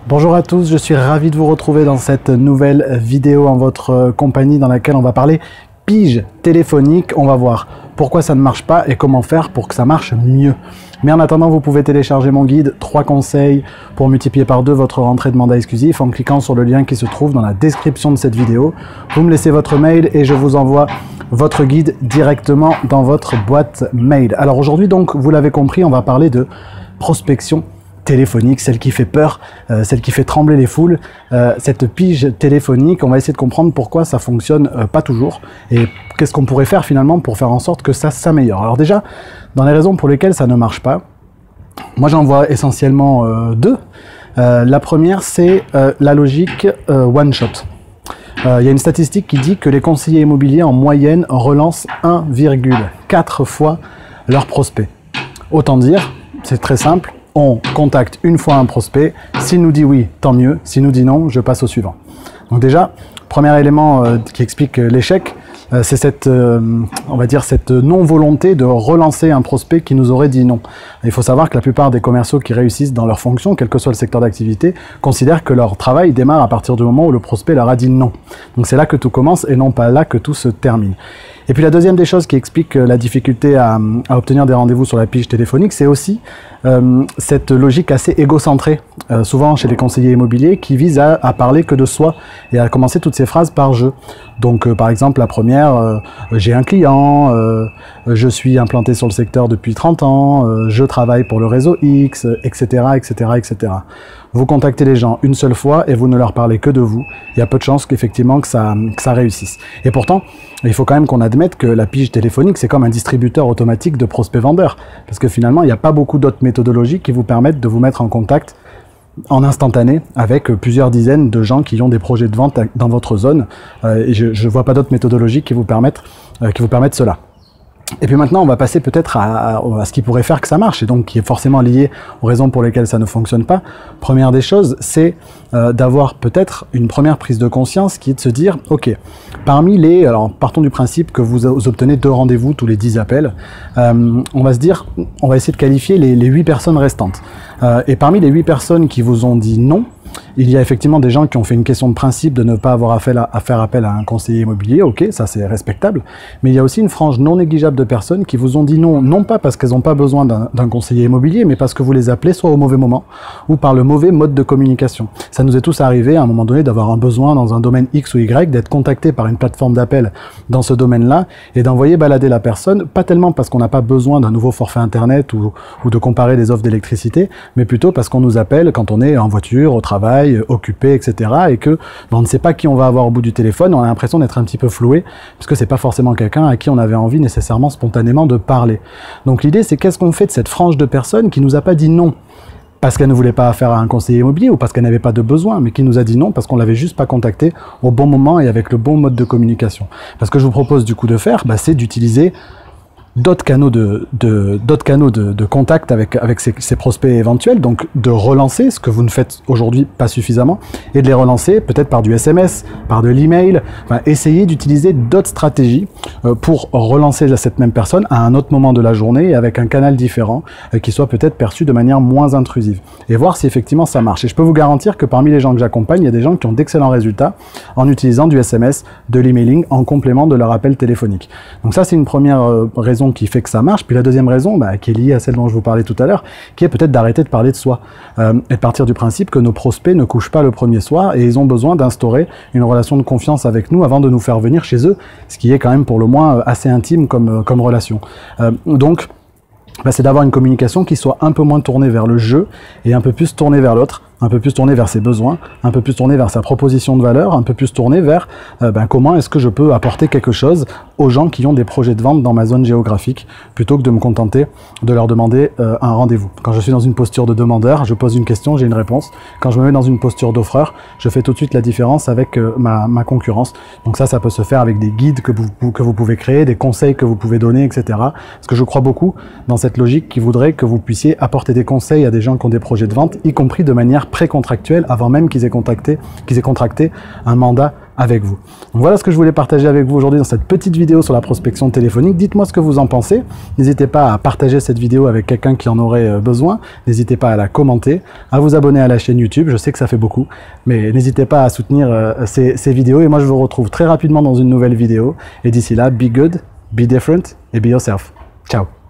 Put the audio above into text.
Bonjour à tous, je suis ravi de vous retrouver dans cette nouvelle vidéo en votre compagnie dans laquelle on va parler pige téléphonique. On va voir pourquoi ça ne marche pas et comment faire pour que ça marche mieux. Mais en attendant, vous pouvez télécharger mon guide 3 conseils pour multiplier par 2 votre rentrée de mandat exclusif en cliquant sur le lien qui se trouve dans la description de cette vidéo. Vous me laissez votre mail et je vous envoie votre guide directement dans votre boîte mail. Alors aujourd'hui donc, vous l'avez compris, on va parler de prospection téléphonique, celle qui fait peur, celle qui fait trembler les foules, cette pige téléphonique. On va essayer de comprendre pourquoi ça fonctionne pas toujours et qu'est-ce qu'on pourrait faire finalement pour faire en sorte que ça s'améliore. Alors déjà, dans les raisons pour lesquelles ça ne marche pas, moi j'en vois essentiellement deux. La première, c'est la logique one shot. Il y a une statistique qui dit que les conseillers immobiliers en moyenne relancent 1,4 fois leurs prospects. Autant dire, c'est très simple, on contacte une fois un prospect, s'il nous dit oui, tant mieux, s'il nous dit non, je passe au suivant. Donc déjà, premier élément qui explique l'échec, c'est cette, on va dire, cette non-volonté de relancer un prospect qui nous aurait dit non. Il faut savoir que la plupart des commerciaux qui réussissent dans leur fonction, quel que soit le secteur d'activité, considèrent que leur travail démarre à partir du moment où le prospect leur a dit non. Donc c'est là que tout commence et non pas là que tout se termine. Et puis la deuxième des choses qui explique la difficulté à obtenir des rendez-vous sur la pige téléphonique, c'est aussi cette logique assez égocentrée, souvent chez les conseillers immobiliers, qui vise à parler que de soi et à commencer toutes ces phrases par « je ». Donc par exemple la première, j'ai un client, je suis implanté sur le secteur depuis 30 ans, je travaille pour le réseau X, etc., etc., etc. Vous contactez les gens une seule fois et vous ne leur parlez que de vous. Il y a peu de chances qu'effectivement que ça réussisse. Et pourtant, il faut quand même qu'on admette que la pige téléphonique, c'est comme un distributeur automatique de prospects-vendeurs. Parce que finalement, il n'y a pas beaucoup d'autres méthodologies qui vous permettent de vous mettre en contact en instantané avec plusieurs dizaines de gens qui ont des projets de vente dans votre zone. Et je ne vois pas d'autres méthodologies qui vous permettent cela. Et puis maintenant, on va passer peut-être à ce qui pourrait faire que ça marche, et donc qui est forcément lié aux raisons pour lesquelles ça ne fonctionne pas. Première des choses, c'est d'avoir peut-être une première prise de conscience qui est de se dire, ok, parmi les... Alors, partons du principe que vous obtenez 2 rendez-vous tous les 10 appels. On va se dire, on va essayer de qualifier les 8 personnes restantes. Et parmi les 8 personnes qui vous ont dit non, il y a effectivement des gens qui ont fait une question de principe de ne pas avoir à faire appel à un conseiller immobilier, ok, ça c'est respectable, mais il y a aussi une frange non négligeable de personnes qui vous ont dit non, non pas parce qu'elles n'ont pas besoin d'un conseiller immobilier, mais parce que vous les appelez soit au mauvais moment, ou par le mauvais mode de communication. Ça nous est tous arrivé à un moment donné d'avoir un besoin dans un domaine X ou Y, d'être contacté par une plateforme d'appel dans ce domaine-là, et d'envoyer balader la personne, pas tellement parce qu'on n'a pas besoin d'un nouveau forfait internet ou de comparer des offres d'électricité, mais plutôt parce qu'on nous appelle quand on est en voiture, au travail, occupé, etc. et que on ne sait pas qui on va avoir au bout du téléphone, on a l'impression d'être un petit peu floué, parce que c'est pas forcément quelqu'un à qui on avait envie nécessairement spontanément de parler. Donc l'idée, c'est qu'est-ce qu'on fait de cette frange de personnes qui nous a pas dit non parce qu'elle ne voulait pas affaire à un conseiller immobilier ou parce qu'elle n'avait pas de besoin, mais qui nous a dit non parce qu'on l'avait juste pas contacté au bon moment et avec le bon mode de communication. Parce que je vous propose du coup de faire, c'est d'utiliser d'autres canaux de contact avec ces prospects éventuels, donc de relancer, ce que vous ne faites aujourd'hui pas suffisamment, et de les relancer peut-être par du SMS, par de l'email, essayer d'utiliser d'autres stratégies pour relancer cette même personne à un autre moment de la journée et avec un canal différent qui soit peut-être perçu de manière moins intrusive, et voir si effectivement ça marche. Et je peux vous garantir que parmi les gens que j'accompagne, il y a des gens qui ont d'excellents résultats en utilisant du SMS, de l'emailing en complément de leur appel téléphonique. Donc ça, c'est une première raison qui fait que ça marche. Puis la deuxième raison, qui est liée à celle dont je vous parlais tout à l'heure, qui est peut-être d'arrêter de parler de soi et de partir du principe que nos prospects ne couchent pas le premier soir et ils ont besoin d'instaurer une relation de confiance avec nous avant de nous faire venir chez eux, ce qui est quand même pour le moins assez intime comme relation. Donc, c'est d'avoir une communication qui soit un peu moins tournée vers le jeu et un peu plus tournée vers l'autre, un peu plus tourné vers ses besoins, un peu plus tourné vers sa proposition de valeur, un peu plus tourné vers comment est-ce que je peux apporter quelque chose aux gens qui ont des projets de vente dans ma zone géographique, plutôt que de me contenter de leur demander un rendez-vous. Quand je suis dans une posture de demandeur, je pose une question, j'ai une réponse. Quand je me mets dans une posture d'offreur, je fais tout de suite la différence avec ma concurrence. Donc ça peut se faire avec des guides que vous pouvez créer, des conseils que vous pouvez donner, etc. Parce que je crois beaucoup dans cette logique qui voudrait que vous puissiez apporter des conseils à des gens qui ont des projets de vente, y compris de manière précontractuelle, avant même qu'ils aient contracté un mandat avec vous. Donc voilà ce que je voulais partager avec vous aujourd'hui dans cette petite vidéo sur la prospection téléphonique. Dites-moi ce que vous en pensez. N'hésitez pas à partager cette vidéo avec quelqu'un qui en aurait besoin. N'hésitez pas à la commenter, à vous abonner à la chaîne YouTube. Je sais que ça fait beaucoup, mais n'hésitez pas à soutenir ces vidéos. Et moi, je vous retrouve très rapidement dans une nouvelle vidéo. Et d'ici là, be good, be different et be yourself. Ciao.